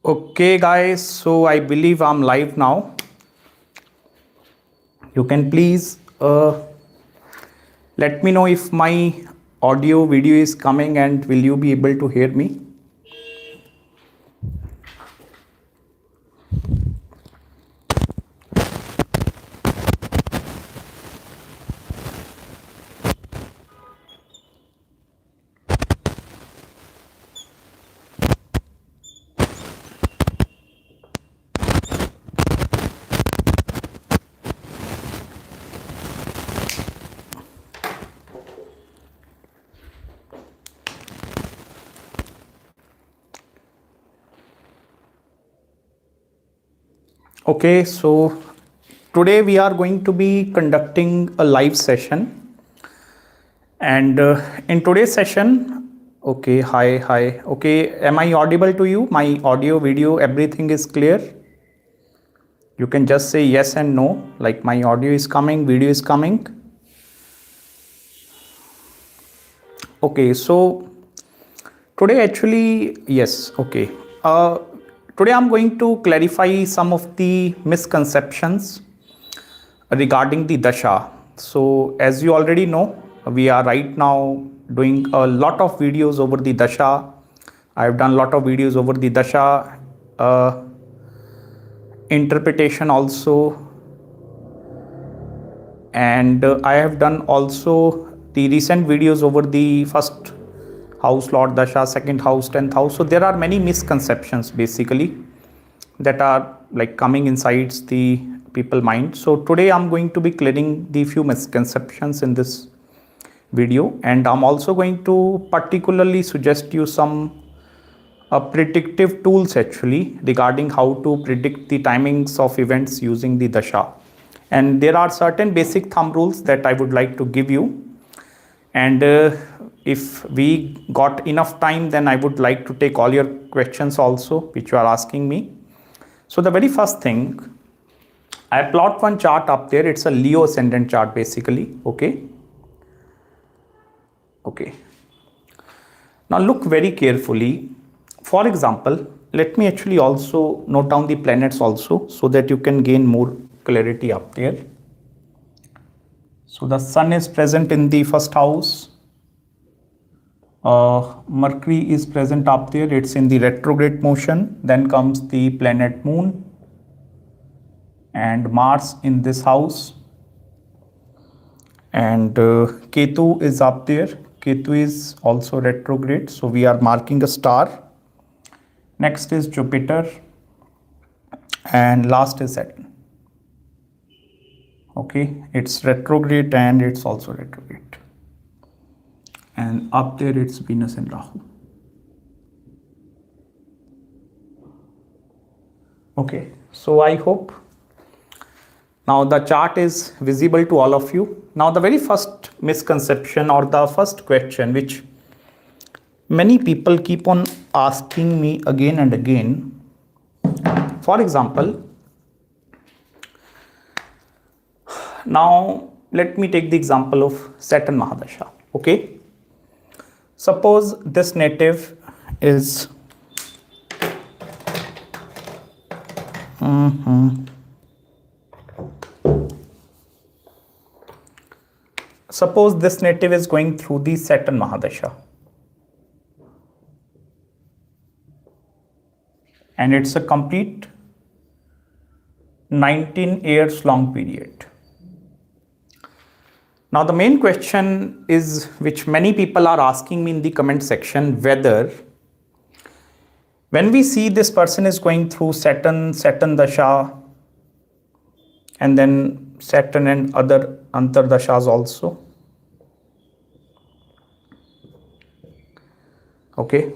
Okay, guys, so I believe I'm live now. You can please let me know if my audio video is coming and will you be able to hear me? Okay, so today we are going to be conducting a live session. And in today's session, okay, hi. Okay, am I audible to you? My audio, video, everything is clear? You can just say yes and no, like my audio is coming, video is coming. Okay, so today actually, yes, okay. Today I'm going to clarify some of the misconceptions regarding the Dasha. So as you already know, we are right now doing a lot of videos over the Dasha. I've done a lot of videos over the Dasha interpretation also. And I have done also the recent videos over the first house Lord Dasha, second house, 10th house. So there are many misconceptions basically that are like coming inside the people mind. So today I'm going to be clearing the few misconceptions in this video, and I'm also going to particularly suggest you some predictive tools actually regarding how to predict the timings of events using the Dasha. And there are certain basic thumb rules that I would like to give you. And if we got enough time, then I would like to take all your questions also, which you are asking me. So the very first thing, I plot one chart up there. It's a Leo ascendant chart basically. Okay. Now look very carefully. For example, let me actually also note down the planets also so that you can gain more clarity up there. So the sun is present in the first house. Mercury is present up there. It's in the retrograde motion. Then comes the planet moon and Mars in this house. And Ketu is up there. Ketu is also retrograde. So we are marking a star. Next is Jupiter. And last is Saturn. Okay, it's retrograde and it's also retrograde. And up there it's Venus and Rahu. Okay, so I hope now the chart is visible to all of you. Now the very first misconception or the first question which many people keep on asking me again and again. For example, now let me take the example of Saturn Mahadasha. Okay, suppose this native is suppose this native is going through the Saturn Mahadasha, and it's a complete 19 years long period. Now the main question is, which many people are asking me in the comment section, whether when we see this person is going through Saturn Dasha, and then Saturn and other Antardashas also. Okay.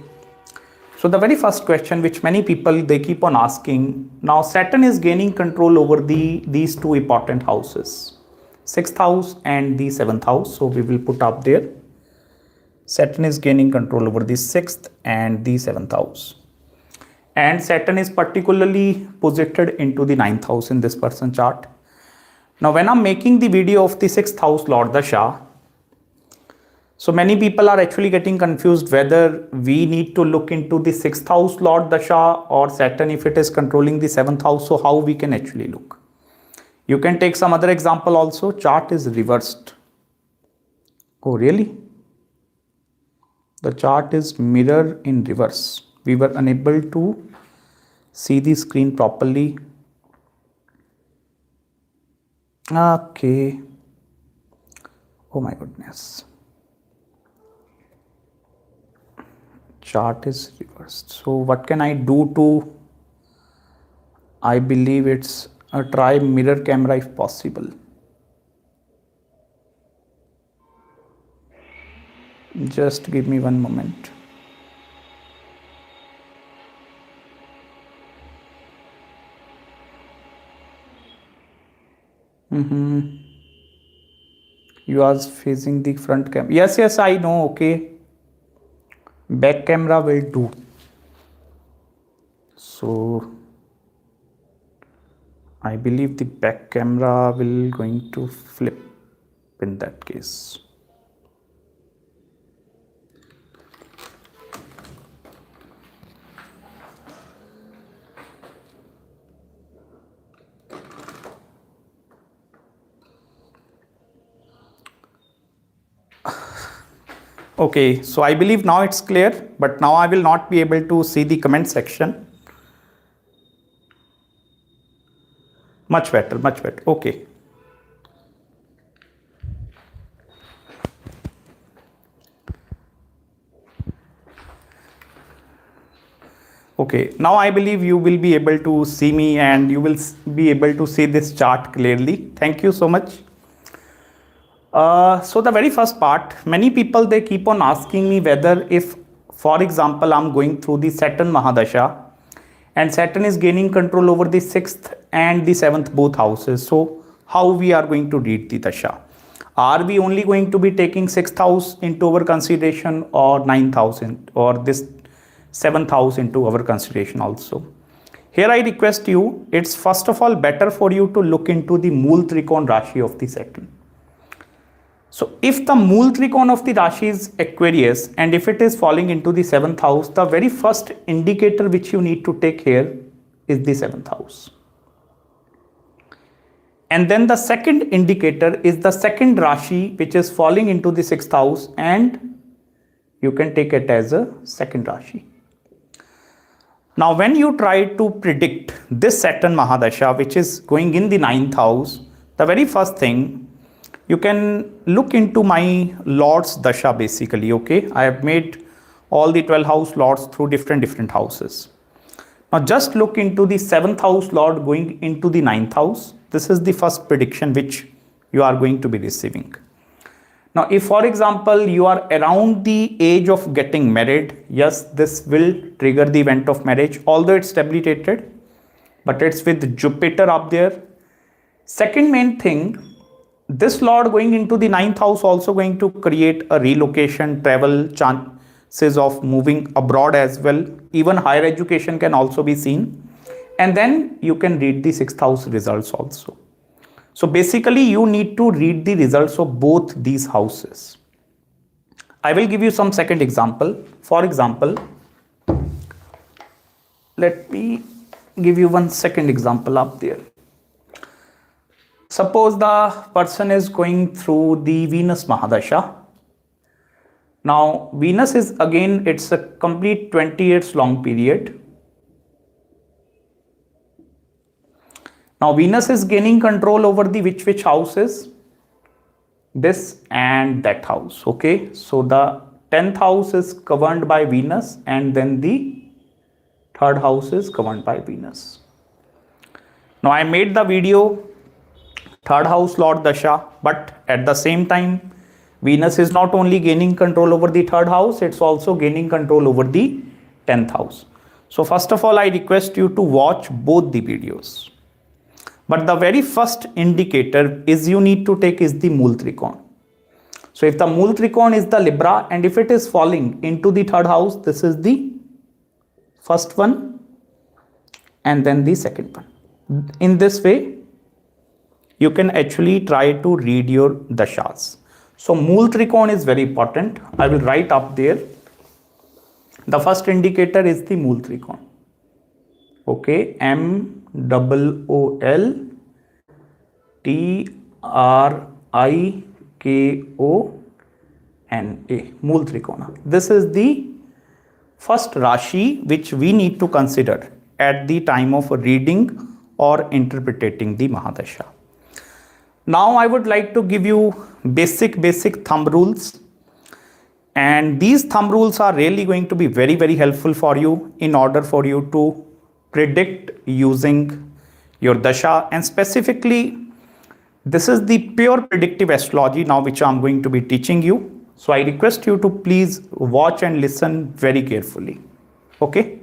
So the very first question which many people they keep on asking, now Saturn is gaining control over these two important houses, 6th house and the 7th house. So we will put up there, Saturn is gaining control over the 6th and the 7th house. And Saturn is particularly posited into the 9th house in this person chart. Now when I'm making the video of the 6th house Lord Dasha, So many people are actually getting confused whether we need to look into the 6th house Lord Dasha or Saturn if it is controlling the 7th house. So how we can actually look? You can take some other example also. Chart is reversed. Oh, really? The chart is mirror in reverse. We were unable to see the screen properly. Okay. Oh my goodness. Chart is reversed. So what can I do to, I believe it's a try mirror camera if possible. Just give me one moment. You are facing the front camera. Yes, I know. Okay. Back camera will do. So I believe the back camera will going to flip in that case. Okay, so I believe now it's clear, but now I will not be able to see the comment section. Much better, much better. Okay. Okay, now I believe you will be able to see me and you will be able to see this chart clearly. Thank you so much. So the very first part, many people, they keep on asking me whether if, for example, I'm going through the Saturn Mahadasha and Saturn is gaining control over the 6th and the 7th both houses. So how we are going to read the Dasha? Are we only going to be taking 6th house into our consideration or 9th house or this 7th house into our consideration also? Here I request you, it's first of all better for you to look into the Mool Trikon Rashi of the Saturn. So if the Mool Trikon of the Rashi is Aquarius and if it is falling into the 7th house, the very first indicator which you need to take here is the 7th house. And then the second indicator is the second Rashi which is falling into the 6th house, and you can take it as a second Rashi. Now when you try to predict this Saturn Mahadasha which is going in the 9th house, the very first thing, you can look into my Lord's Dasha basically, okay? I have made all the 12 house Lords through different houses. Now just look into the 7th house Lord going into the 9th house. This is the first prediction which you are going to be receiving. Now if for example you are around the age of getting married, yes, this will trigger the event of marriage, although it's debilitated, but it's with Jupiter up there. Second main thing, this Lord going into the 9th house also going to create a relocation, travel, chances of moving abroad as well. Even higher education can also be seen. And then you can read the 6th house results also. So basically you need to read the results of both these houses. I will give you some second example. For example, let me give you one second example up there. Suppose the person is going through the Venus Mahadasha. Now Venus is again, it's a complete 20 years long period. Now Venus is gaining control over the which houses? This and that house, okay? So the 10th house is governed by Venus and then the 3rd house is governed by Venus. Now I made the video 3rd house Lord Dasha, but at the same time Venus is not only gaining control over the 3rd house, it's also gaining control over the 10th house. So first of all I request you to watch both the videos. But the very first indicator is you need to take is the Mool Trikon. So if the Mool Trikon is the Libra and if it is falling into the 3rd house, this is the first one and then the second one. In this way, you can actually try to read your dashas. So Mool Trikon is very important. I will write up there. The first indicator is the Mool Trikon. Okay, MOOLTRIKONA, Mool Trikona. This is the first Rashi which we need to consider at the time of reading or interpreting the Mahadasha. Now I would like to give you basic thumb rules, and these thumb rules are really going to be very helpful for you in order for you to predict using your dasha. And specifically, this is the pure predictive astrology now which I am going to be teaching you. So I request you to please watch and listen very carefully. Okay.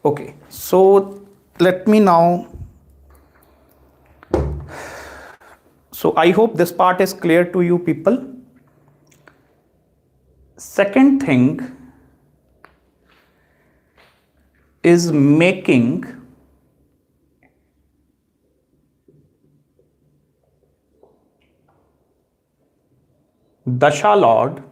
Okay, so let me now. So I hope this part is clear to you people. Second thing is making Dasha Lord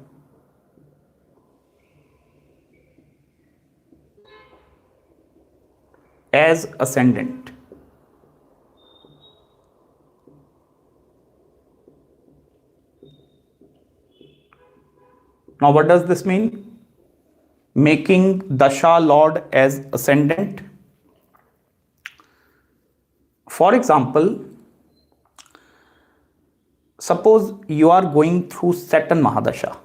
as ascendant. Now what does this mean? Making Dasha Lord as ascendant. For example, suppose you are going through Saturn Mahadasha.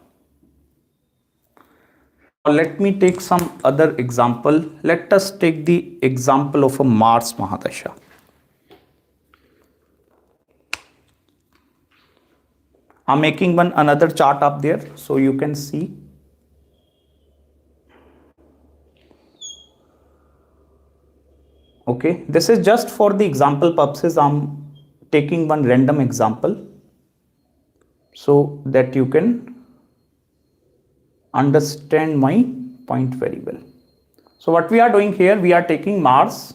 Let me take some other example. Let us take the example of a Mars Mahadasha. I'm making another chart up there so you can see. Okay, this is just for the example purposes. I'm taking one random example so that you can understand my point very well. So what we are doing here, we are taking Mars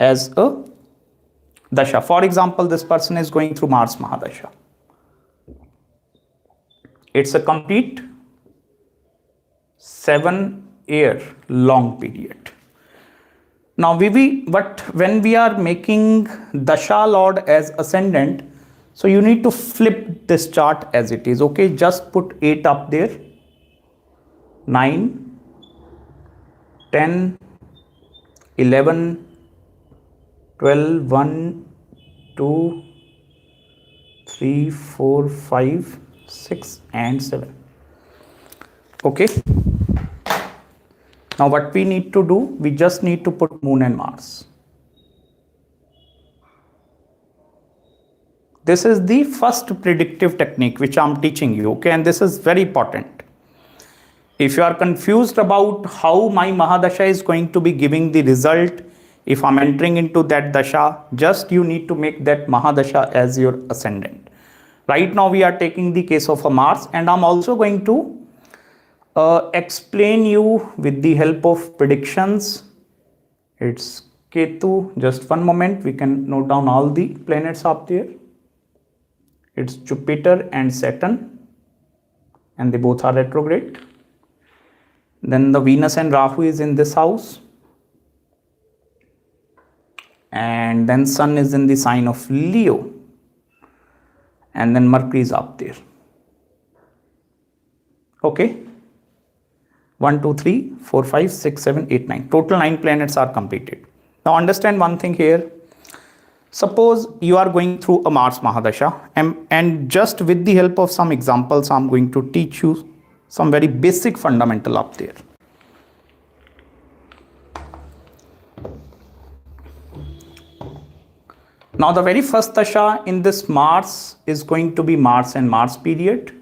as a dasha. For example, this person is going through Mars Mahadasha. It's a complete 7-year long period. Now when we are making Dasha Lord as ascendant, so you need to flip this chart as it is. Okay, just put 8 up there. 9, 10, 11, 12, 1, 2, 3, 4, 5, 6 and 7. Okay. Now what we need to do, we just need to put Moon and Mars. This is the first predictive technique which I am teaching you, okay, and this is very important. If you are confused about how my Mahadasha is going to be giving the result, if I'm entering into that dasha, just you need to make that Mahadasha as your ascendant. Right now we are taking the case of a Mars, and I'm also going to explain you with the help of predictions. It's Ketu. Just one moment, we can note down all the planets up there. It's Jupiter and Saturn, and they both are retrograde. Then the Venus and Rahu is in this house, and then Sun is in the sign of Leo, and then Mercury is up there. Okay, 1, 2, 3, 4, 5, 6, 7, 8, 9. Total 9 planets are completed. Now understand one thing here. Suppose you are going through a Mars Mahadasha, and just with the help of some examples, I'm going to teach you some very basic fundamental up there. Now the very first dasha in this Mars is going to be Mars and Mars period.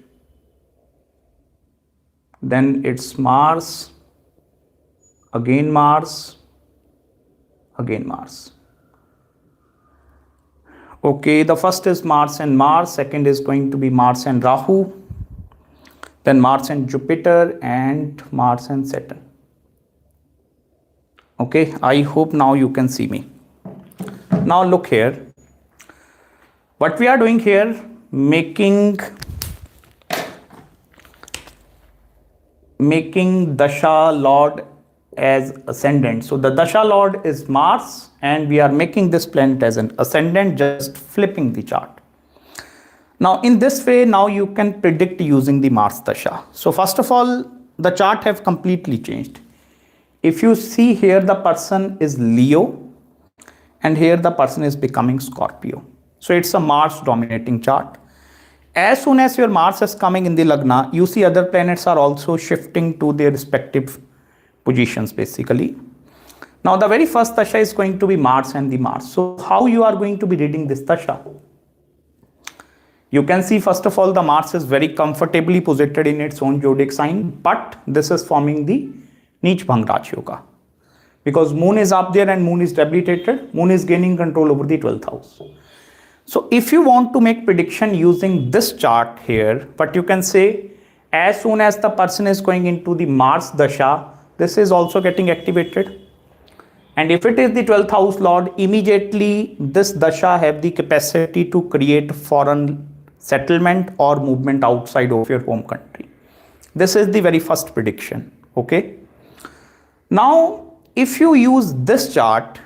Then it's Mars, again Mars, again Mars. Okay, the first is Mars and Mars, second is going to be Mars and Rahu, then Mars and Jupiter, and Mars and Saturn. Okay, I hope now you can see me. Now look here. What we are doing here, making Dasha Lord as ascendant. So the Dasha Lord is Mars and we are making this planet as an ascendant, just flipping the chart. Now in this way, now you can predict using the Mars Dasha. So first of all, the chart have completely changed. If you see here, the person is Leo and here the person is becoming Scorpio. So it's a Mars dominating chart. As soon as your Mars is coming in the Lagna, you see other planets are also shifting to their respective positions basically. Now the very first Dasha is going to be Mars and the Mars. So how you are going to be reading this Dasha? You can see first of all the Mars is very comfortably positioned in its own zodiac sign, but this is forming the Neech Bhang Raj Yoga. Because Moon is up there and Moon is debilitated, Moon is gaining control over the 12th house. So if you want to make prediction using this chart here, but you can say as soon as the person is going into the Mars Dasha, this is also getting activated. And if it is the 12th house Lord, immediately this Dasha have the capacity to create foreign settlement or movement outside of your home country. This is the very first prediction. Okay. Now, if you use this chart,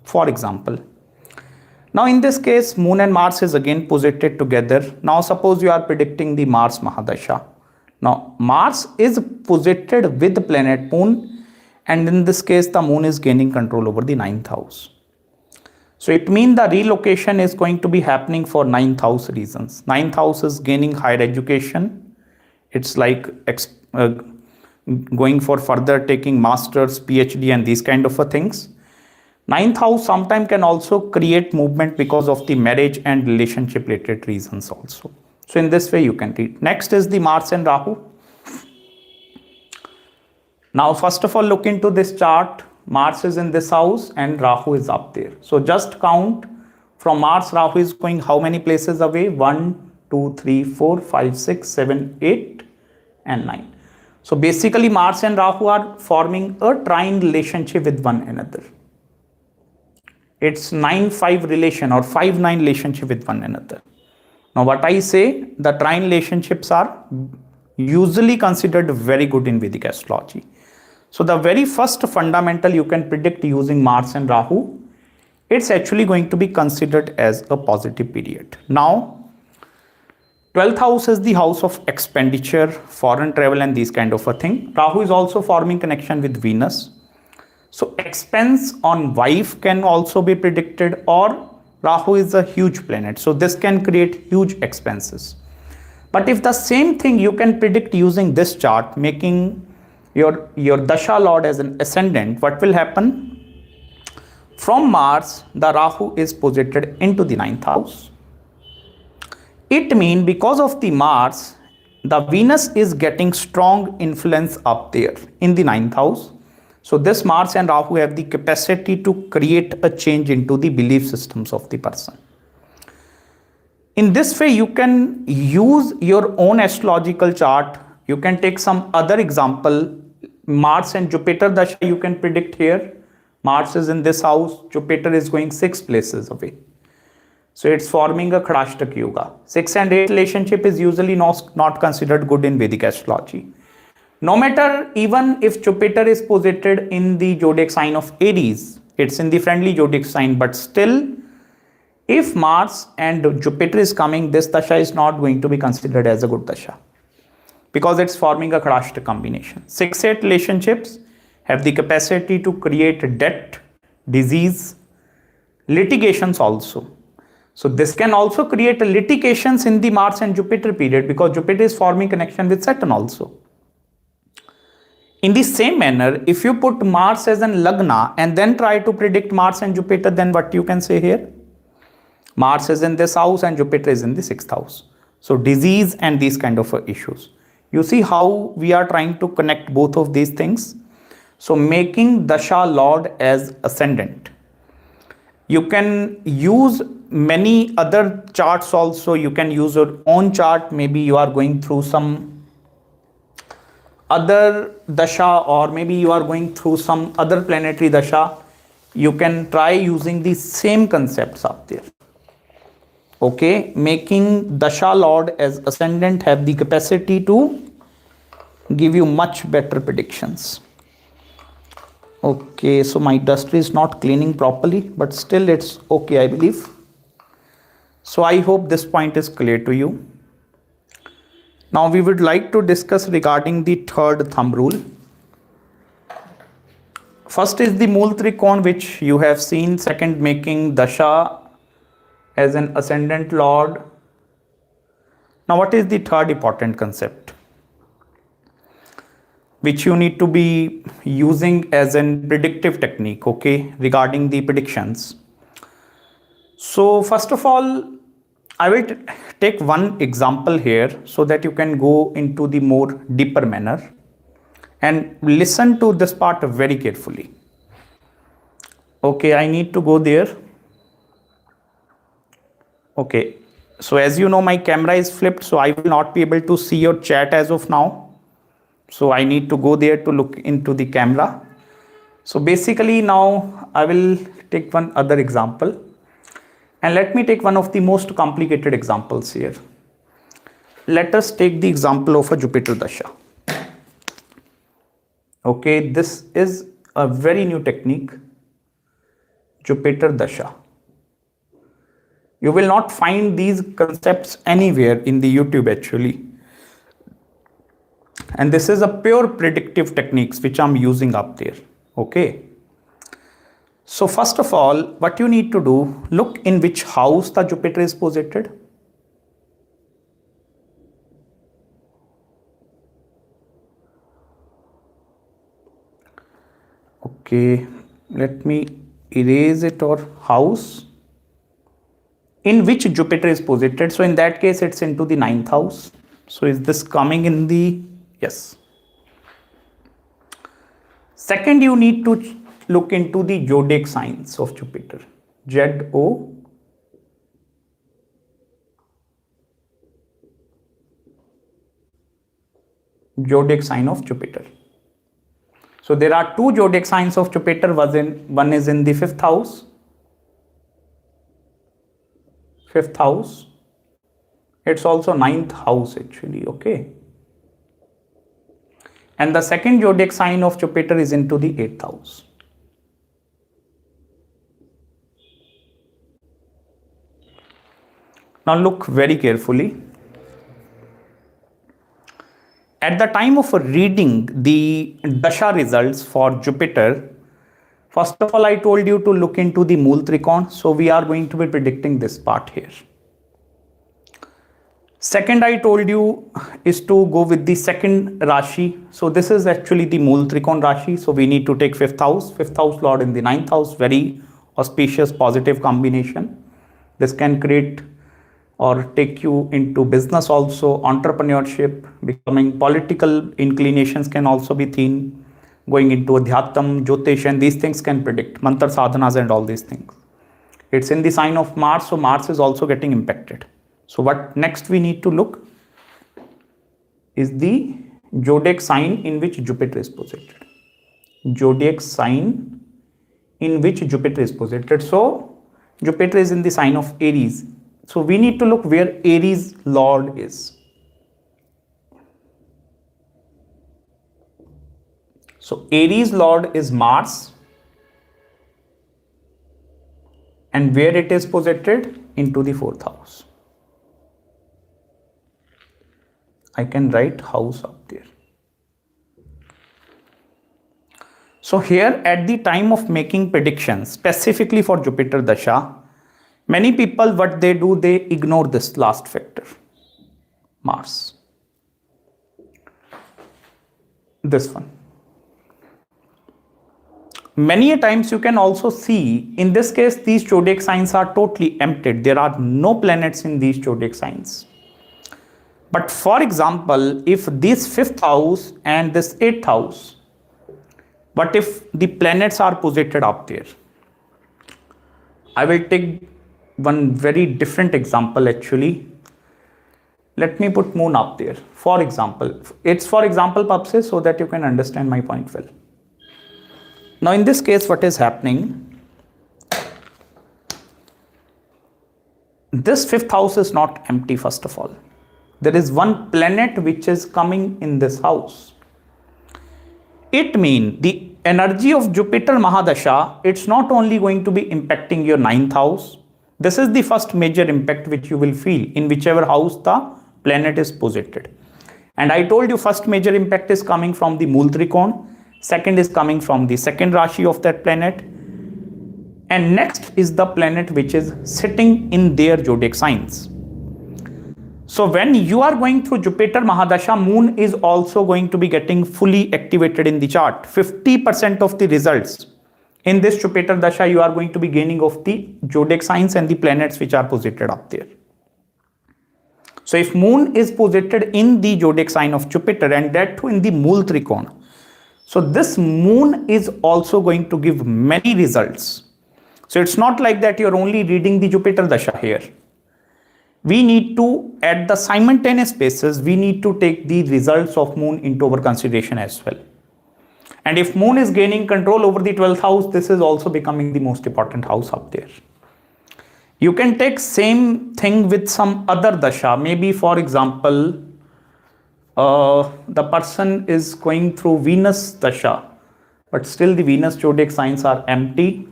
for example, now in this case, Moon and Mars is again posited together. Now suppose you are predicting the Mars Mahadasha. Now Mars is posited with the planet Moon, and in this case the Moon is gaining control over the 9th house. So it means the relocation is going to be happening for 9th house reasons. 9th house is gaining higher education. It's like going for further taking masters, PhD and these kind of things. 9th house sometimes can also create movement because of the marriage and relationship related reasons also. So in this way you can read. Next is the Mars and Rahu. Now first of all look into this chart. Mars is in this house and Rahu is up there. So just count from Mars, Rahu is going how many places away? 1, 2, 3, 4, 5, 6, 7, 8 and 9. So basically Mars and Rahu are forming a trine relationship with one another. It's 9-5 relation or 5-9 relationship with one another. Now what I say, the trine relationships are usually considered very good in Vedic astrology. So the very first fundamental you can predict using Mars and Rahu, it's actually going to be considered as a positive period. Now, 12th house is the house of expenditure, foreign travel and these kind of a thing. Rahu is also forming connection with Venus. So expense on wife can also be predicted, or Rahu is a huge planet. So this can create huge expenses. But if the same thing you can predict using this chart, making your Dasha Lord as an ascendant, what will happen? From Mars, the Rahu is posited into the 9th house. It means because of the Mars, the Venus is getting strong influence up there in the 9th house. So this Mars and Rahu have the capacity to create a change into the belief systems of the person. In this way, you can use your own astrological chart. You can take some other example. Mars and Jupiter Dasha you can predict here. Mars is in this house. Jupiter is going 6 places away. So it's forming a Khadashtak Yoga. 6 and 8 relationship is usually not considered good in Vedic astrology. No matter even if Jupiter is posited in the zodiac sign of Aries, it's in the friendly zodiac sign, but still if Mars and Jupiter is coming, this Dasha is not going to be considered as a good Dasha, because it's forming a Khadashtak combination. 6-8 relationships have the capacity to create debt, disease, litigations also. So this can also create litigations in the Mars and Jupiter period, because Jupiter is forming connection with Saturn also. In the same manner, if you put Mars as an Lagna and then try to predict Mars and Jupiter, then what you can say here? Mars is in this house and Jupiter is in the 6th house. So disease and these kind of issues. You see how we are trying to connect both of these things. So making Dasha Lord as ascendant. You can use many other charts also. You can use your own chart. Maybe you are going through some other dasha, or maybe you are going through some other planetary dasha, you can try using the same concepts up there. Okay, making dasha lord as ascendant have the capacity to give you much better predictions. Okay, so my duster is not cleaning properly, but still it's okay, I believe. So I hope this point is clear to you. Now we would like to discuss regarding the third thumb rule. First is the Mool Trikon, which you have seen. Second, making dasha as an ascendant lord. Now what is the third important concept which you need to be using as a predictive technique, okay, regarding the predictions? So first of all, I will take one example here so that you can go into the more deeper manner and listen to this part very carefully. Okay, I need to go there. Okay, so as you know, my camera is flipped, so I will not be able to see your chat as of now. So I need to go there to look into the camera. So basically now I will take one other example, and let me take one of the most complicated examples here. Let us take the example of a Jupiter Dasha. Okay, this is a very new technique, Jupiter Dasha. You will not find these concepts anywhere in the YouTube actually. And this is a pure predictive techniques which I'm using up there. Okay. So first of all, what you need to do, look in which house the Jupiter is posited. Okay, let me erase it, or house in which Jupiter is posited. So in that case, it's into the 9th house. So is this coming in the, yes. Second, you need to look into the zodiac signs of Jupiter. Z-O. Zodiac sign of Jupiter. So there are two zodiac signs of Jupiter. One is in the 5th house. 5th house. It's also 9th house actually, okay. And the second zodiac sign of Jupiter is into the 8th house. Now look very carefully. At the time of reading the Dasha results for Jupiter, first of all, I told you to look into the Mool Trikon. So we are going to be predicting this part here. Second, I told you is to go with the second Rashi. So this is actually the Mool Trikon Rashi. So we need to take 5th house. 5th house lord in the 9th house. Very auspicious, positive combination. This can create or take you into business also, entrepreneurship, becoming political inclinations can also be seen, going into Adhyattam, Jyotish, and these things can predict, mantra sadhanas and all these things. It's in the sign of Mars, so Mars is also getting impacted. So what next we need to look is the zodiac sign in which Jupiter is posited. Zodiac sign in which Jupiter is posited. So Jupiter is in the sign of Aries. So we need to look where Aries Lord is. So Aries Lord is Mars. And where it is posited? Into the 4th house. I can write house up there. So here at the time of making predictions, specifically for Jupiter Dasha, many people, what they do, they ignore this last factor, Mars. This one. Many a times you can also see, in this case, these zodiac signs are totally emptied. There are no planets in these zodiac signs. But for example, if this 5th house and this 8th house, what if the planets are posited up there? I will take one very different example actually. let me put moon up there. For example, it's for example purposes so that you can understand my point well. Now in this case, what is happening? This fifth house is not empty, first of all. There is one planet which is coming in this house. It means the energy of Jupiter Mahadasha, it's not only going to be impacting your ninth house. This is the first major impact which you will feel in whichever house the planet is posited. And I told you first major impact is coming from the Mool Trikon. Second is coming from the second Rashi of that planet. And next is the planet which is sitting in their zodiac signs. So when you are going through Jupiter Mahadasha, moon is also going to be getting fully activated in the chart. 50% of the results in this Jupiter Dasha you are going to be gaining of the zodiac signs and the planets which are posited up there. So if moon is posited in the zodiac sign of Jupiter and that too in the Mool Trikon, so this moon is also going to give many results. So it's not like that you're only reading the Jupiter Dasha here. We need to, at the simultaneous basis, we need to take the results of moon into our consideration as well. And if moon is gaining control over the 12th house, this is also becoming the most important house up there. You can take same thing with some other dasha. Maybe for example, the person is going through Venus dasha, but still the Venus zodiac signs are empty.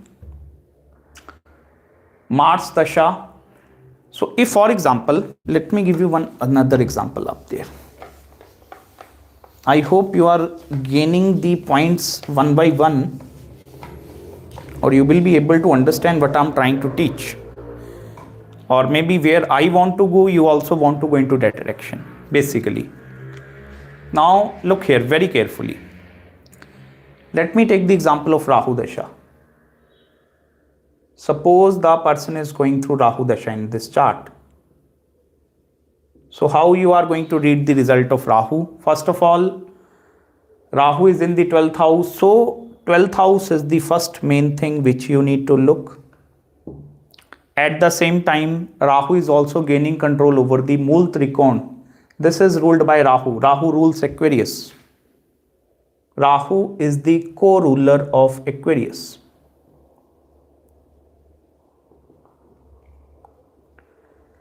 Mars dasha. So if for example, let me give you another example up there. I hope you are gaining the points one by one, or you will be able to understand what I'm trying to teach. Or maybe where I want to go, you also want to go into that direction, basically. Now look here very carefully. Let me take the example of Rahu Dasha. Suppose the person is going through Rahu Dasha in this chart. So how you are going to read the result of Rahu? First of all, Rahu is in the 12th house. So 12th house is the first main thing which you need to look. At the same time, Rahu is also gaining control over the Mool Trikon. This is ruled by Rahu. Rahu rules Aquarius. Rahu is the co-ruler of Aquarius.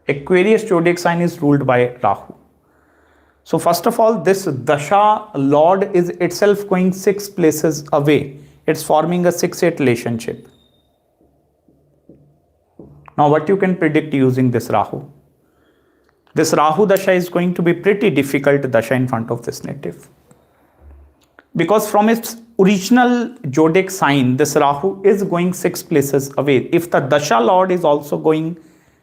Aquarius zodiac sign is ruled by Rahu. So first of all, this Dasha Lord is itself going 6 places away. It's forming a 6-8 relationship. Now what you can predict using this Rahu? This Rahu Dasha is going to be pretty difficult Dasha in front of this native. Because from its original zodiac sign, this Rahu is going 6 places away. If the Dasha Lord is also going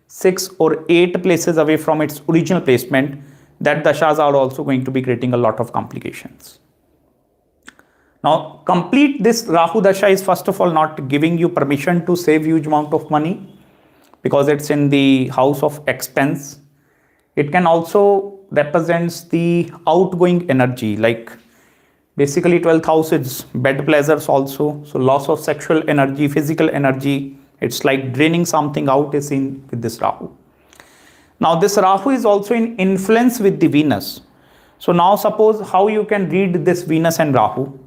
6 or 8 places away from its original placement, that dashas are also going to be creating a lot of complications. Now, complete this Rahu Dasha is first of all not giving you permission to save huge amount of money because it's in the house of expense. It can also represents the outgoing energy, like basically 12th house is bed pleasures also. So loss of sexual energy, physical energy. It's like draining something out is seen with this Rahu. Now this Rahu is also in influence with the Venus. So now suppose how you can read this Venus and Rahu.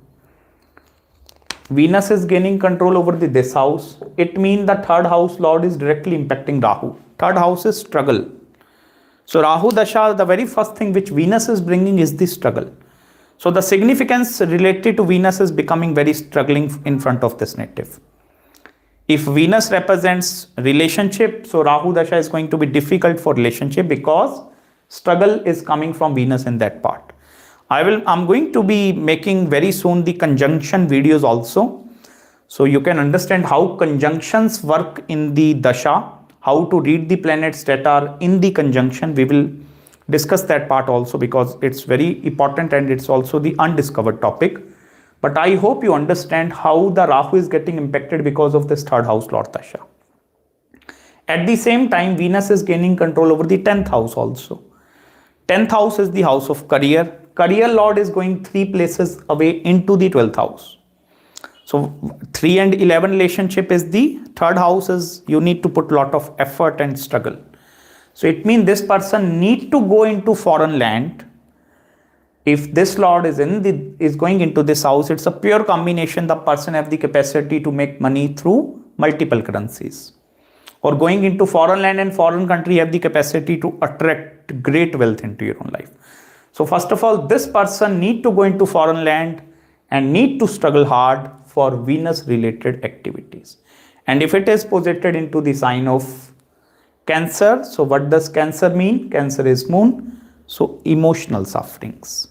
Venus is gaining control over this house. It means the 3rd house Lord is directly impacting Rahu. 3rd house is struggle. So Rahu Dasha, the very first thing which Venus is bringing is the struggle. So the significance related to Venus is becoming very struggling in front of this native. If Venus represents relationship, so Rahu Dasha is going to be difficult for relationship because struggle is coming from Venus in that part. I'm going to be making very soon the conjunction videos also. So you can understand how conjunctions work in the Dasha, how to read the planets that are in the conjunction. We will discuss that part also because it's very important and it's also the undiscovered topic. But I hope you understand how the Rahu is getting impacted because of this 3rd house Lord Dasha. At the same time, Venus is gaining control over the 10th house also. 10th house is the house of career. Career Lord is going 3 places away into the 12th house. So 3 and 11 relationship is the 3rd house is you need to put a lot of effort and struggle. So it means this person need to go into foreign land. If this lord is going into this house, it's a pure combination. The person have the capacity to make money through multiple currencies, or going into foreign land and foreign country have the capacity to attract great wealth into your own life. So first of all, this person need to go into foreign land and need to struggle hard for Venus related activities. And if it is posited into the sign of Cancer, so what does Cancer mean? Cancer is moon, so emotional sufferings.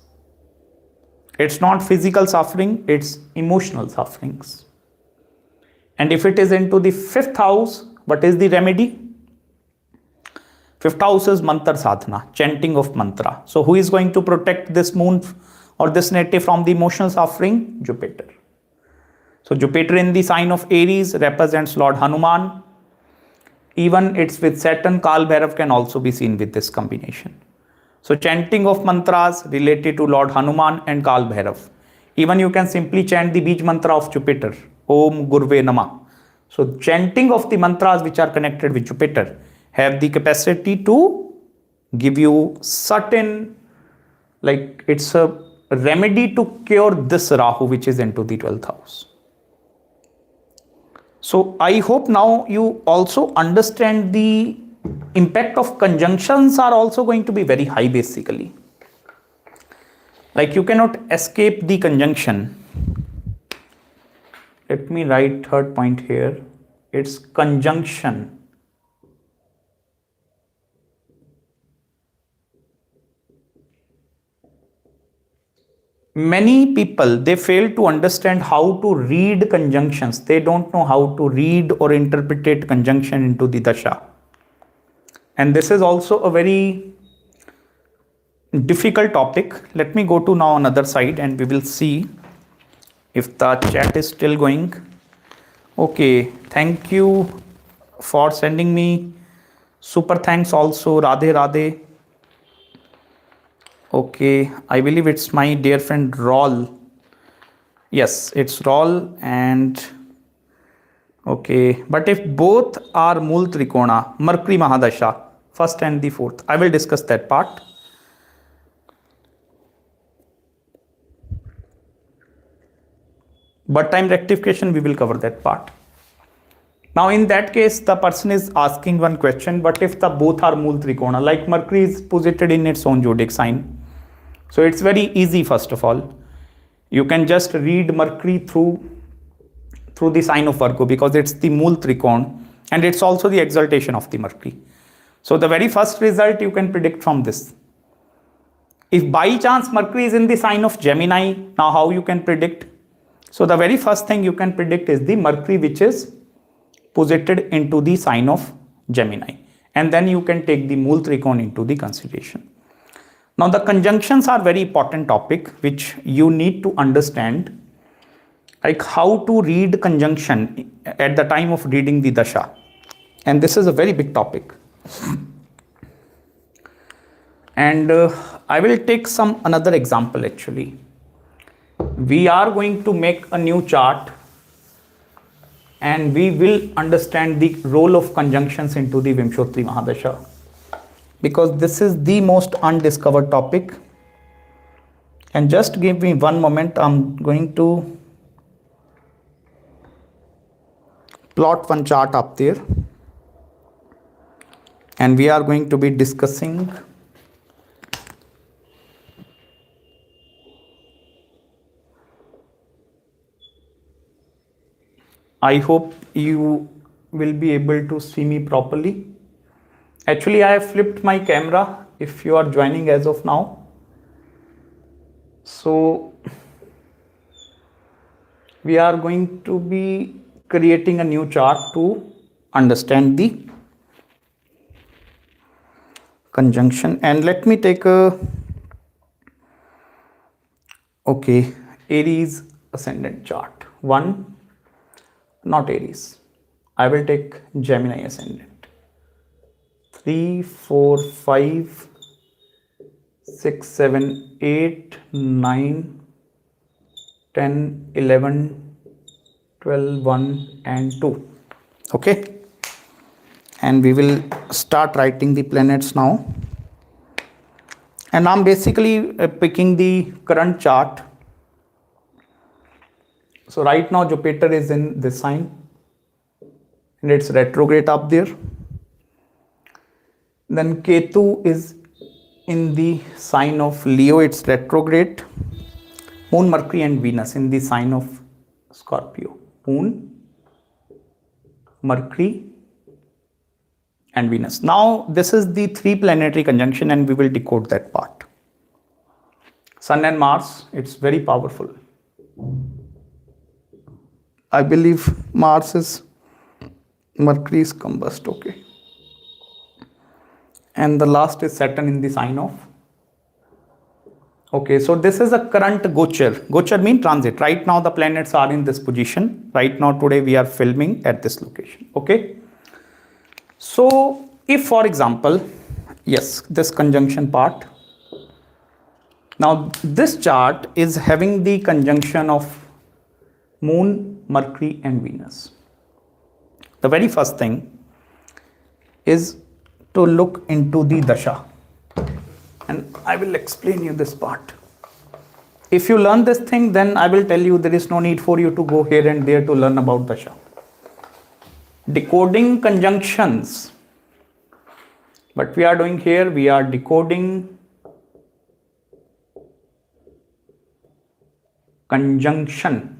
It's not physical suffering, it's emotional sufferings. And if it is into the 5th house, what is the remedy? 5th house is mantra sadhana, chanting of mantra. So who is going to protect this moon or this native from the emotional suffering? Jupiter. So Jupiter in the sign of Aries represents Lord Hanuman. Even it's with Saturn, Kal Bhairav can also be seen with this combination. So chanting of mantras related to Lord Hanuman and Kal Bhairav. Even you can simply chant the Bij mantra of Jupiter, Om Gurve Namah. So chanting of the mantras which are connected with Jupiter have the capacity to give you certain, like it's a remedy to cure this Rahu which is into the 12th house. So I hope now you also understand the impact of conjunctions are also going to be very high basically. Like you cannot escape the conjunction. Let me write third point here. It's conjunction. Many people, they fail to understand how to read conjunctions. They don't know how to read or interpret conjunction into the dasha. And this is also a very difficult topic. Let me go to now another side and we will see if the chat is still going. Okay, thank you for sending me super thanks also. Radhe Radhe. Okay, I believe it's my dear friend Raul. Yes, it's Raul and okay. But if both are Mool Trikona, Mercury Mahadasha, 1st and the 4th, I will discuss that part. But time rectification, we will cover that part. Now in that case, the person is asking one question, but if the both are Mool Trikona, like Mercury is posited in its own zodiac sign. So it's very easy. First of all, you can just read Mercury through the sign of Virgo because it's the Mool Trikon and it's also the exaltation of the Mercury. So the very first result you can predict from this. If by chance Mercury is in the sign of Gemini, now how you can predict? So the very first thing you can predict is the Mercury which is posited into the sign of Gemini, and then you can take the Mool Trikon into the consideration. Now the conjunctions are very important topic which you need to understand, like how to read conjunction at the time of reading the dasha, and this is a very big topic. And I will take another example. Actually, we are going to make a new chart and we will understand the role of conjunctions into the Vimshottari Mahadasha, because this is the most undiscovered topic. And just give me one moment, I'm going to plot one chart up there and we are going to be discussing I hope you will be able to see me properly. Actually, I have flipped my camera if you are joining as of now. So we are going to be creating a new chart to understand the conjunction. And let me take a Aries ascendant chart. Not Aries. I will take Gemini ascendant. 3, 4, 5, 6, 7, 8, 9, 10, 11, 12, 1 and 2. Okay. and we will start writing the planets now. And I'm basically picking the current chart. So right now Jupiter is in this sign and it's retrograde up there. Then Ketu is in the sign of Leo, it's retrograde. Moon, Mercury and Venus in the sign of Scorpio. Moon, Mercury and Venus. Now this is the 3 planetary conjunction and we will decode that part. Sun and Mars, it's very powerful. I believe Mars is, Mercury is combust, okay. And the last is Saturn in the sign of, okay, so this is a current gochar. Gochar means transit. Right now the planets are in this position. Right now today we are filming at this location, okay. So if for example, yes, this conjunction part. Now this chart is having the conjunction of Moon, Mercury and Venus. The very first thing is to look into the Dasha. And I will explain you this part. If you learn this thing, then I will tell you there is no need for you to go here and there to learn about Dasha. Decoding conjunctions. What we are doing here, we are decoding conjunction.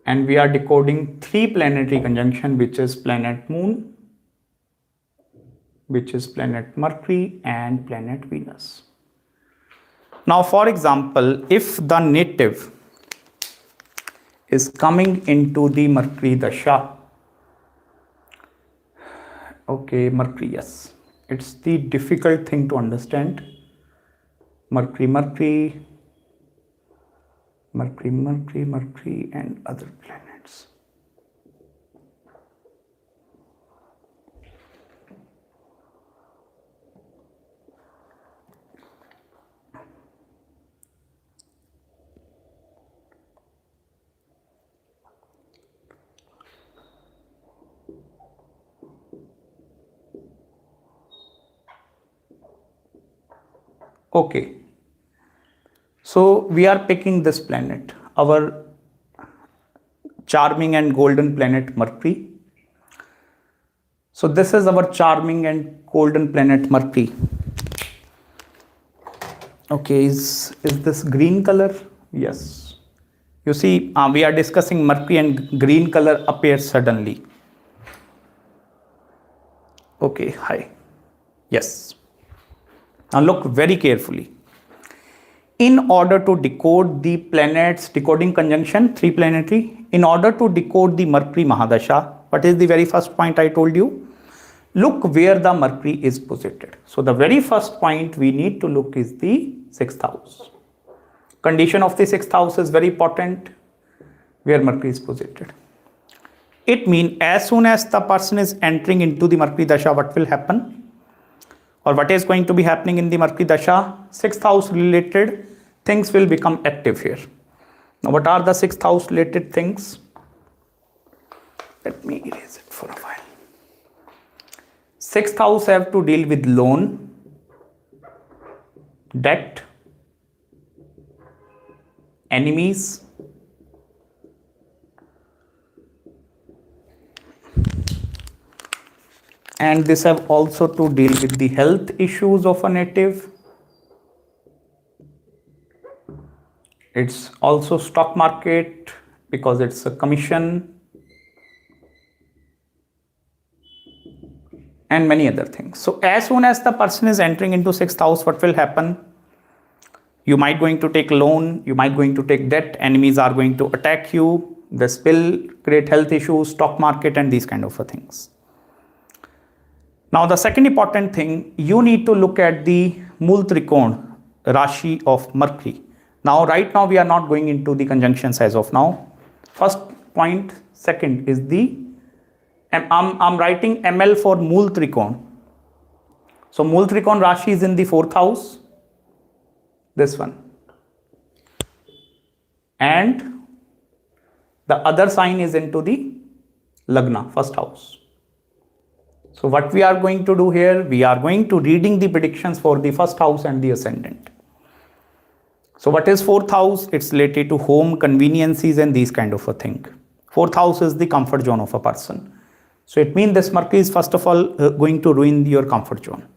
And we are decoding 3 planetary conjunction, which is planet Moon, which is planet Mercury and planet Venus. Now for example, if the native is coming into the Mercury Dasha, okay, Mercury, yes, it's the difficult thing to understand. Mercury, Mercury, Mercury, Mercury, Mercury and other planets. Okay. So we are picking this planet, our charming and golden planet Mercury. So this is our charming and golden planet Mercury. Okay, is this green color? Yes. You see, we are discussing Mercury and green color appears suddenly. Okay, hi. Yes. Now look very carefully. In order to decode the planets, decoding conjunction, 3 planetary, in order to decode the Mercury Mahadasha, what is the very first point I told you? Look where the Mercury is posited. So the very first point we need to look is the 6th house. Condition of the 6th house is very important, where Mercury is posited. It means as soon as the person is entering into the Mercury Dasha, what will happen? Or what is going to be happening in the Mercury Dasha? 6th house related things will become active here. Now what are the 6th house related things? Let me erase it for a while. 6th house have to deal with loan, debt, enemies, and this have also to deal with the health issues of a native. It's also stock market because it's a commission and many other things. So as soon as the person is entering into 6th house, what will happen? You might going to take loan, you might going to take debt, enemies are going to attack you, this will create health issues, stock market and these kind of things. Now the second important thing, you need to look at the Mool Trikon Rashi of Mercury. Now right now we are not going into the conjunctions as of now. First point, second is the, I'm writing ML for Mool Trikon. So Mool Trikon Rashi is in the 4th house, this one. And The other sign is into the Lagna, first house. So what we are going to do here, we are going to reading the predictions for the first house and the ascendant. So what is fourth house? It's related to home, conveniences and these kind of a thing. Fourth house is the comfort zone of a person. So it means this Mercury is first of all going to ruin your comfort zone.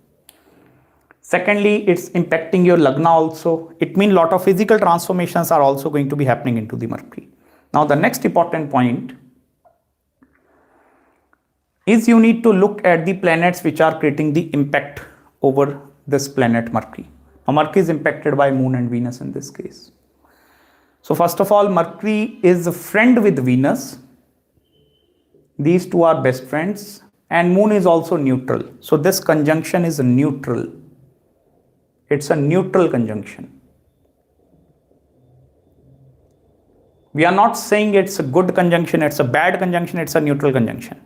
Secondly, it's impacting your Lagna also. It means lot of physical transformations are also going to be happening into the Mercury. Now the next important point is you need to look at the planets which are creating the impact over this planet Mercury. Now Mercury is impacted by Moon and Venus in this case. So first of all, Mercury is a friend with Venus. These two are best friends, and Moon is also neutral. So this conjunction is neutral. It's a neutral conjunction. We are not saying it's a good conjunction, it's a bad conjunction, it's a neutral conjunction.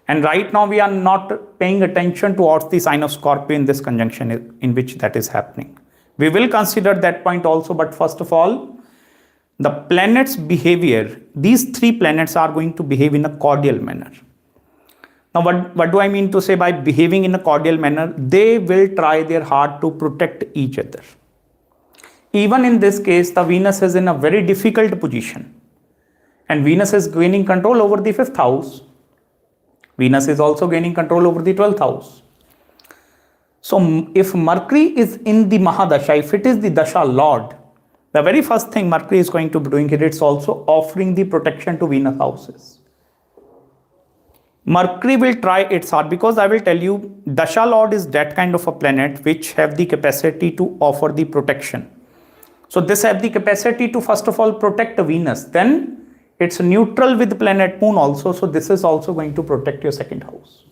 And right now we are not paying attention towards the sign of Scorpio in this conjunction in which that is happening. We will consider that point also, but first of all, the planets' behavior, these three planets are going to behave in a cordial manner. Now, what do I mean to say by behaving in a cordial manner? They will try their hard to protect each other. Even in this case, the Venus is in a very difficult position. And Venus is gaining control over the 5th house. Venus is also gaining control over the 12th house. So, if Mercury is in the Mahadasha, if it is the Dasha Lord, the very first thing Mercury is going to be doing here, it's also offering the protection to Venus houses. Mercury will try its hard, because I will tell you, Dasha Lord is that kind of a planet which have the capacity to offer the protection. So this have the capacity to first of all protect Venus. Then it's neutral with planet Moon also. So this is also going to protect your 2nd house.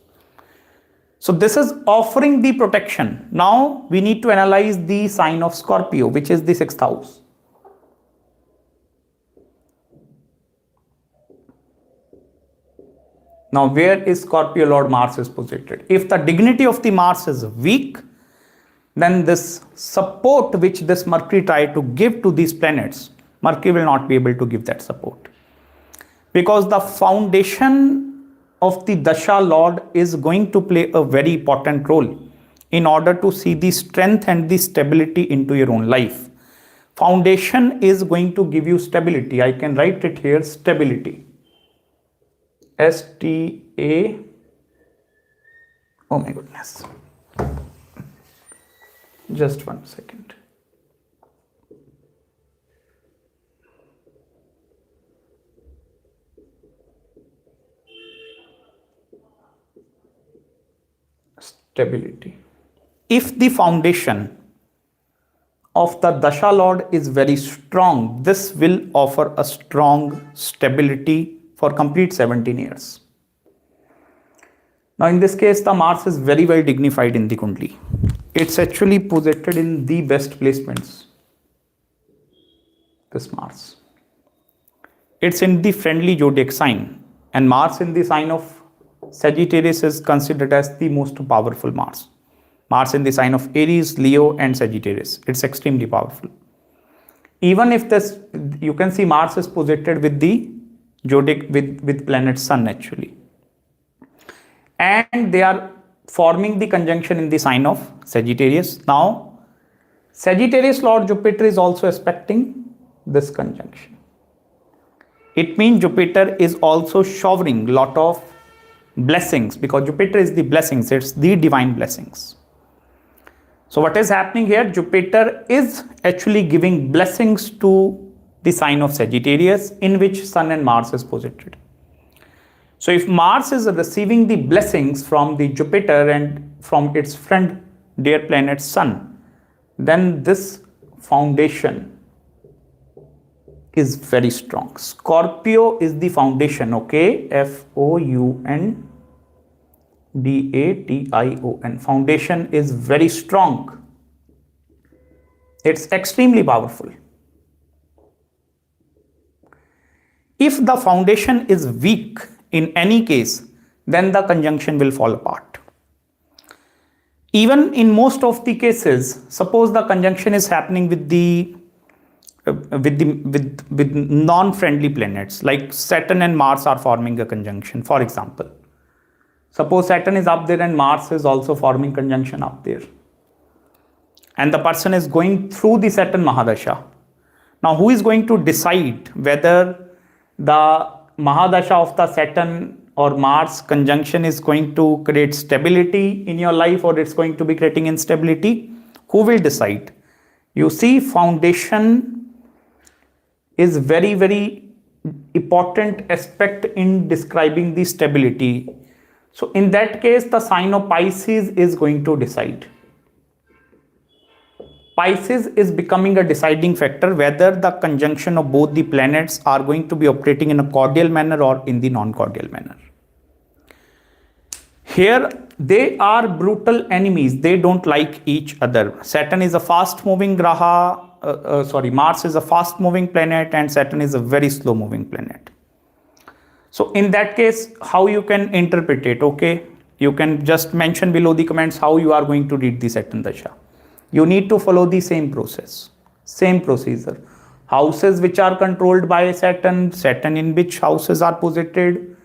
So this is offering the protection. Now we need to analyze the sign of Scorpio, which is the 6th house. Now, where is Scorpio Lord Mars is positioned? If the dignity of the Mars is weak, then this support which this Mercury tried to give to these planets, Mercury will not be able to give that support. Because the foundation of the Dasha Lord is going to play a very important role in order to see the strength and the stability into your own life. Foundation is going to give you stability. I can write it here, stability. S-T-A, oh my goodness, just 1 second. Stability. If the foundation of the Dasha Lord is very strong, this will offer a strong stability for complete 17 years. Now in this case, the Mars is very well dignified in the Kundli. It's actually positioned in the best placements. This Mars. It's in the friendly zodiac sign, and Mars in the sign of Sagittarius is considered as the most powerful Mars. Mars in the sign of Aries, Leo and Sagittarius. It's extremely powerful. Even if this, you can see Mars is positioned with the zodiac with planet Sun actually, and they are forming the conjunction in the sign of Sagittarius. Now Sagittarius Lord Jupiter is also aspecting this conjunction. It means Jupiter is also showering lot of blessings, because Jupiter is the blessings, it's the divine blessings. So what is happening here? Jupiter is actually giving blessings to the sign of Sagittarius, in which Sun and Mars is positioned. So if Mars is receiving the blessings from the Jupiter and from its friend dear planet Sun, then this foundation is very strong. Scorpio is the foundation, okay? F-O-U-N-D-A-T-I-O-N. Foundation is very strong. It's extremely powerful. If the foundation is weak in any case, then the conjunction will fall apart. Even in most of the cases, suppose the conjunction is happening with the with non-friendly planets, like Saturn and Mars are forming a conjunction, for example. Suppose Saturn is up there and Mars is also forming conjunction up there, and the person is going through the Saturn Mahadasha. Now, who is going to decide whether the Mahadasha of the Saturn or Mars conjunction is going to create stability in your life or it's going to be creating instability? Who will decide? You see, foundation is very, very important aspect in describing the stability. So in that case, the sign of Pisces is going to decide. Pisces is becoming a deciding factor whether the conjunction of both the planets are going to be operating in a cordial manner or in the non-cordial manner. Here, they are brutal enemies. They don't like each other. Saturn is a fast-moving graha, Mars is a fast-moving planet and Saturn is a very slow-moving planet. So in that case, how you can interpret it? Okay, you can just mention below the comments how you are going to read the Saturn Dasha. You need to follow the same process, same procedure. Houses which are controlled by Saturn, Saturn in which houses are posited.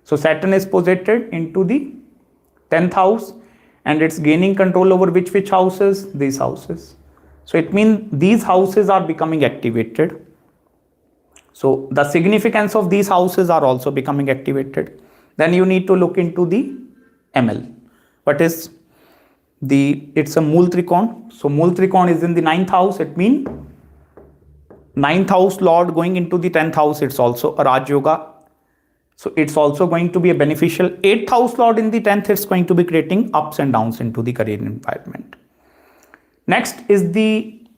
So Saturn is posited into the 10th house and it's gaining control over which houses? These houses. So it means these houses are becoming activated. So the significance of these houses are also becoming activated. Then you need to look into the ML. What is it's a Mool Trikon. So Mool Trikon is in the 9th house. It means 9th house Lord going into the 10th house. It's also a Raj Yoga. So it's also going to be a beneficial. 8th house Lord in the 10th. It's going to be creating ups and downs into the career environment. Next is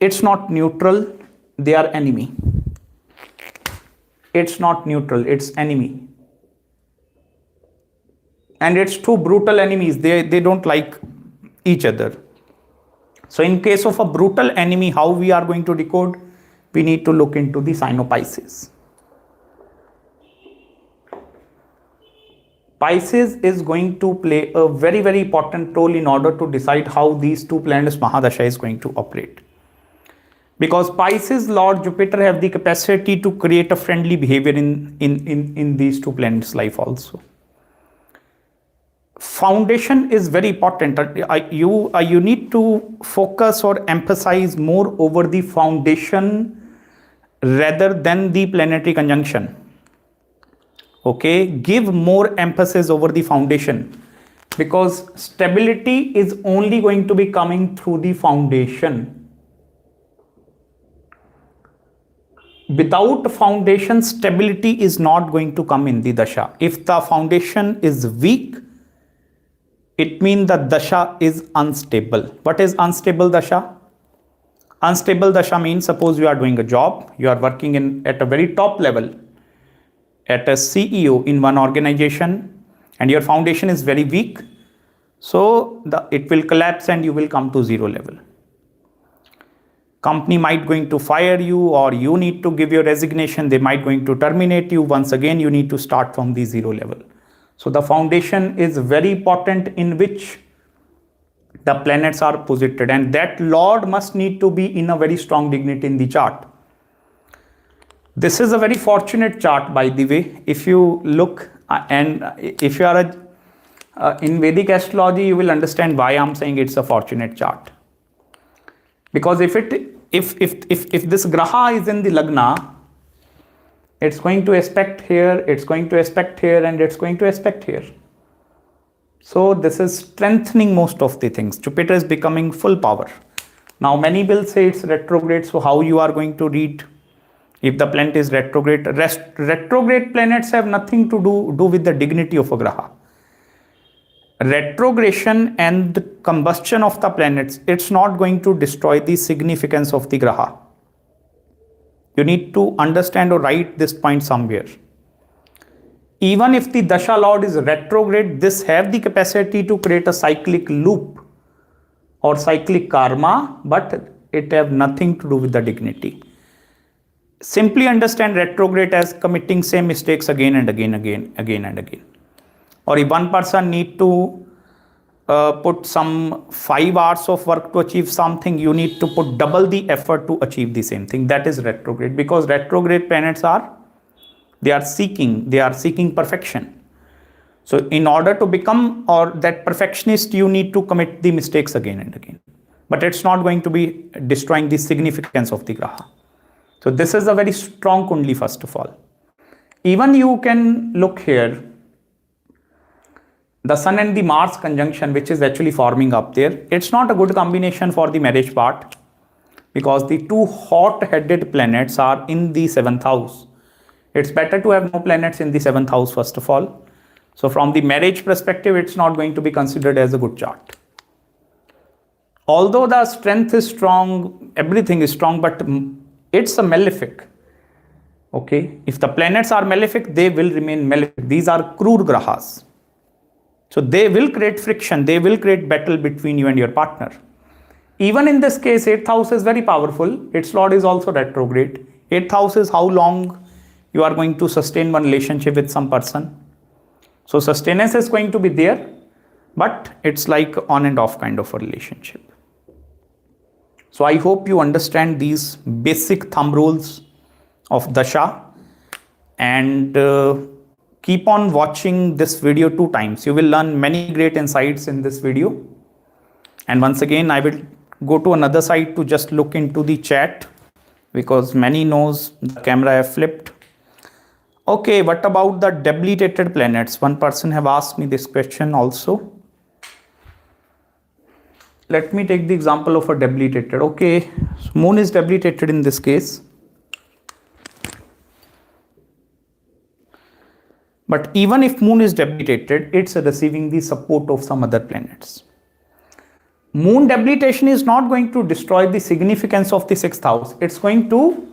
it's not neutral. They are enemy. It's not neutral. It's enemy. And it's two brutal enemies. They don't like each other. So in case of a brutal enemy, how we are going to decode? We need to look into the sign of Pisces. Pisces is going to play a very, very important role in order to decide how these two planets Mahadasha is going to operate. Because Pisces Lord Jupiter have the capacity to create a friendly behavior in these two planets' life also. Foundation is very important. You need to focus or emphasize more over the foundation rather than the planetary conjunction. Okay, give more emphasis over the foundation because stability is only going to be coming through the foundation. Without foundation, stability is not going to come in the Dasha. If the foundation is weak, it means the Dasha is unstable. What is unstable Dasha? Unstable Dasha means suppose you are doing a job, you are working at a very top level, at a CEO in one organization, and your foundation is very weak. So it will collapse and you will come to zero level. Company might going to fire you or you need to give your resignation. They might going to terminate you. Once again, you need to start from the zero level. So the foundation is very important in which the planets are posited, and that Lord must need to be in a very strong dignity in the chart. This is a very fortunate chart, by the way. If you look and if you are in Vedic astrology, you will understand why I'm saying it's a fortunate chart. Because if this graha is in the lagna, it's going to aspect here, it's going to aspect here, and it's going to aspect here. So this is strengthening most of the things. Jupiter is becoming full power. Now many will say it's retrograde. So how you are going to read if the planet is retrograde? Retrograde planets have nothing to do with the dignity of a graha. Retrogression and the combustion of the planets, it's not going to destroy the significance of the graha. You need to understand or write this point somewhere. Even if the Dasha Lord is retrograde, this have the capacity to create a cyclic loop or cyclic karma, but it have nothing to do with the dignity. Simply understand retrograde as committing same mistakes again and again. Or if one person need to put some 5 hours of work to achieve something, you need to put double the effort to achieve the same thing. That is retrograde, because retrograde planets are seeking perfection. So in order to become or that perfectionist, you need to commit the mistakes again and again. But it's not going to be destroying the significance of the graha. So this is a very strong kundli, first of all. Even you can look here, the Sun and the Mars conjunction, which is actually forming up there. It's not a good combination for the marriage part, because the two hot-headed planets are in the 7th house. It's better to have no planets in the 7th house, first of all. So from the marriage perspective, it's not going to be considered as a good chart. Although the strength is strong, everything is strong, but it's a malefic. Okay, if the planets are malefic, they will remain malefic. These are crude grahas. So they will create friction, they will create battle between you and your partner. Even in this case, 8th house is very powerful. Its lord is also retrograde. 8th house is how long you are going to sustain one relationship with some person. So sustenance is going to be there, but it's like on and off kind of a relationship. So I hope you understand these basic thumb rules of Dasha, and keep on watching this video 2 times. You will learn many great insights in this video. And once again, I will go to another side to just look into the chat, because many knows the camera I have flipped. Okay, what about the debilitated planets? One person have asked me this question also. Let me take the example of a debilitated. Okay, so moon is debilitated in this case. But even if moon is debilitated, it's receiving the support of some other planets. Moon debilitation is not going to destroy the significance of the 6th house. It's going to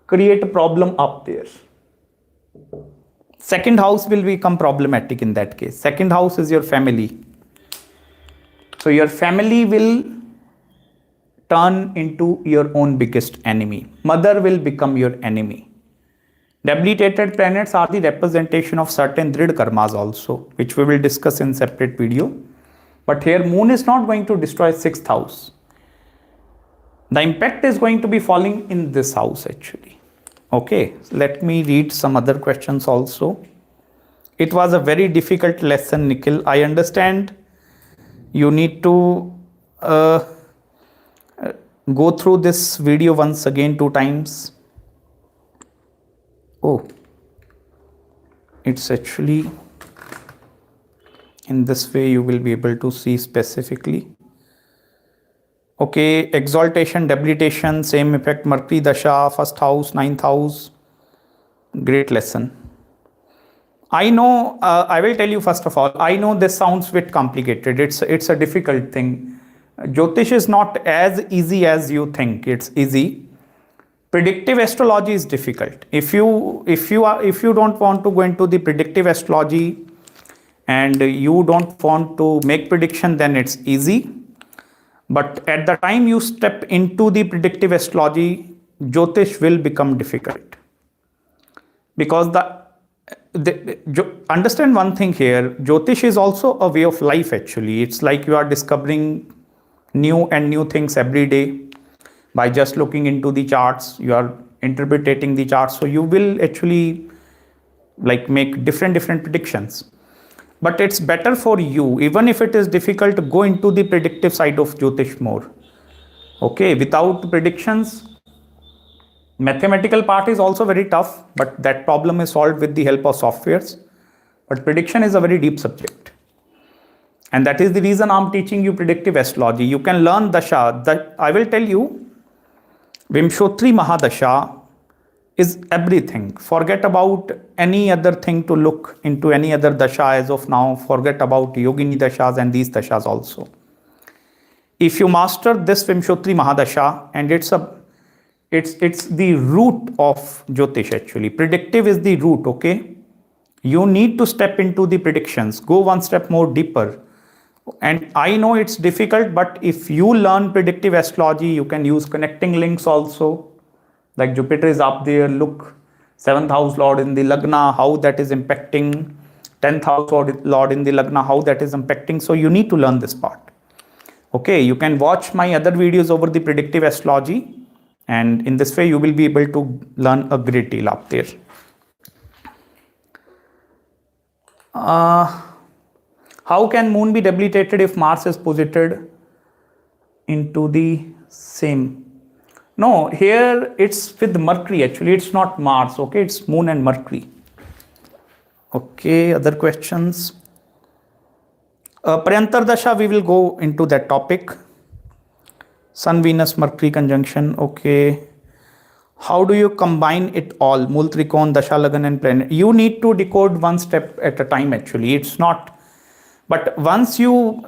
create a problem up there. 2nd house will become problematic in that case. 2nd house is your family. So your family will turn into your own biggest enemy. Mother will become your enemy. Debilitated planets are the representation of certain drid karmas also, which we will discuss in separate video. But here moon is not going to destroy 6th house. The impact is going to be falling in this house actually. Okay, let me read some other questions also. It was a very difficult lesson, Nikhil. I understand you need to go through this video once again 2 times. Oh, it's actually in this way you will be able to see specifically. Okay, exaltation, debilitation, same effect, Mercury Dasha, 1st house, 9th house. Great lesson. I know, I will tell you first of all, I know this sounds a bit complicated. It's a difficult thing. Jyotish is not as easy as you think. It's easy. Predictive astrology is difficult. If you don't want to go into the predictive astrology and you don't want to make prediction, then it's easy. But at the time you step into the predictive astrology, Jyotish will become difficult. Because understand one thing here, Jyotish is also a way of life actually. It's like you are discovering new things every day. By just looking into the charts, you are interpreting the charts. So you will actually like make different predictions. But it's better for you, even if it is difficult, to go into the predictive side of Jyotish more. Okay, without predictions, mathematical part is also very tough, but that problem is solved with the help of softwares. But prediction is a very deep subject. And that is the reason I'm teaching you predictive astrology. You can learn Dasha. That I will tell you, Vimshottari Mahadasha is everything. Forget about any other thing to look into any other Dasha as of now. Forget about Yogini Dashas and these Dashas also. If you master this Vimshottari Mahadasha, and it's the root of Jyotish actually. Predictive is the root, okay? You need to step into the predictions. Go one step more deeper. And I know it's difficult, but if you learn predictive astrology, you can use connecting links also. Like Jupiter is up there, look, 7th house lord in the Lagna, how that is impacting 10th house Lord in the Lagna, how that is impacting. So you need to learn this part. Okay, you can watch my other videos over the predictive astrology, and in this way you will be able to learn a great deal up there. How can moon be debilitated if Mars is posited into the same? No, here it's with Mercury actually, it's not Mars. Okay, it's moon and Mercury. Okay, other questions? Antardasha, we will go into that topic. Sun, Venus, Mercury conjunction. Okay. How do you combine it all? Mool, Trikon, Dasha, Lagan and planet. You need to decode one step at a time actually. It's not, but once you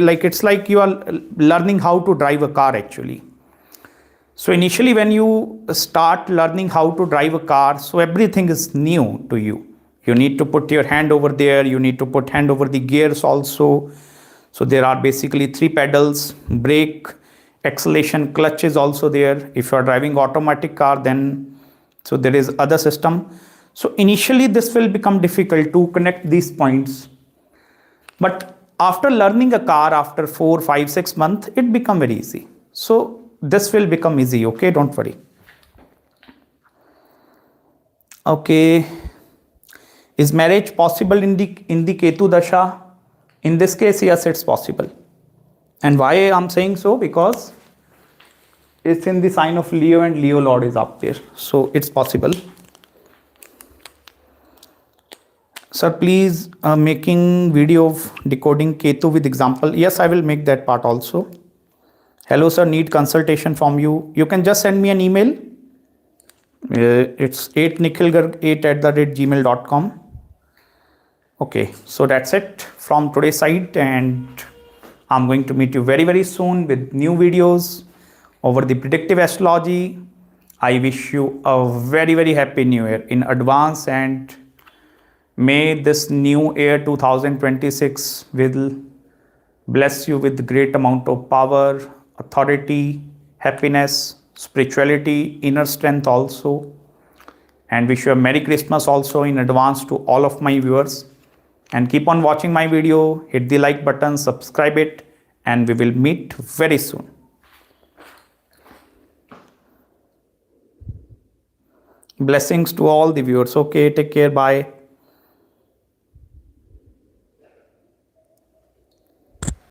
like, it's like you are learning how to drive a car actually. So initially when you start learning how to drive a car, so everything is new to you. You need to put your hand over there. You need to put hand over the gears also. So there are basically 3 pedals, brake, acceleration, clutch is also there. If you are driving automatic car, then so there is other system. So initially this will become difficult to connect these points. But after learning a car after 4, 5, 6 months, it become very easy. So this will become easy. Okay, don't worry. Okay. Is marriage possible in the Ketu Dasha? In this case, yes, it's possible. And why I'm saying so? Because it's in the sign of Leo and Leo Lord is up there. So it's possible. Sir, please making video of decoding Ketu with example. Yes, I will make that part also. Hello, sir, need consultation from you. You can just send me an email. It's 8nikhilgarg8@gmail.com. Okay, so that's it from today's side, and I'm going to meet you very, very soon with new videos over the predictive astrology. I wish you a very, very happy new year in advance, and may this new year 2026 will bless you with great amount of power, authority, happiness, spirituality, inner strength also. And wish you a Merry Christmas also in advance to all of my viewers. And keep on watching my video, hit the like button, subscribe it, and we will meet very soon. Blessings to all the viewers. Okay, take care, bye.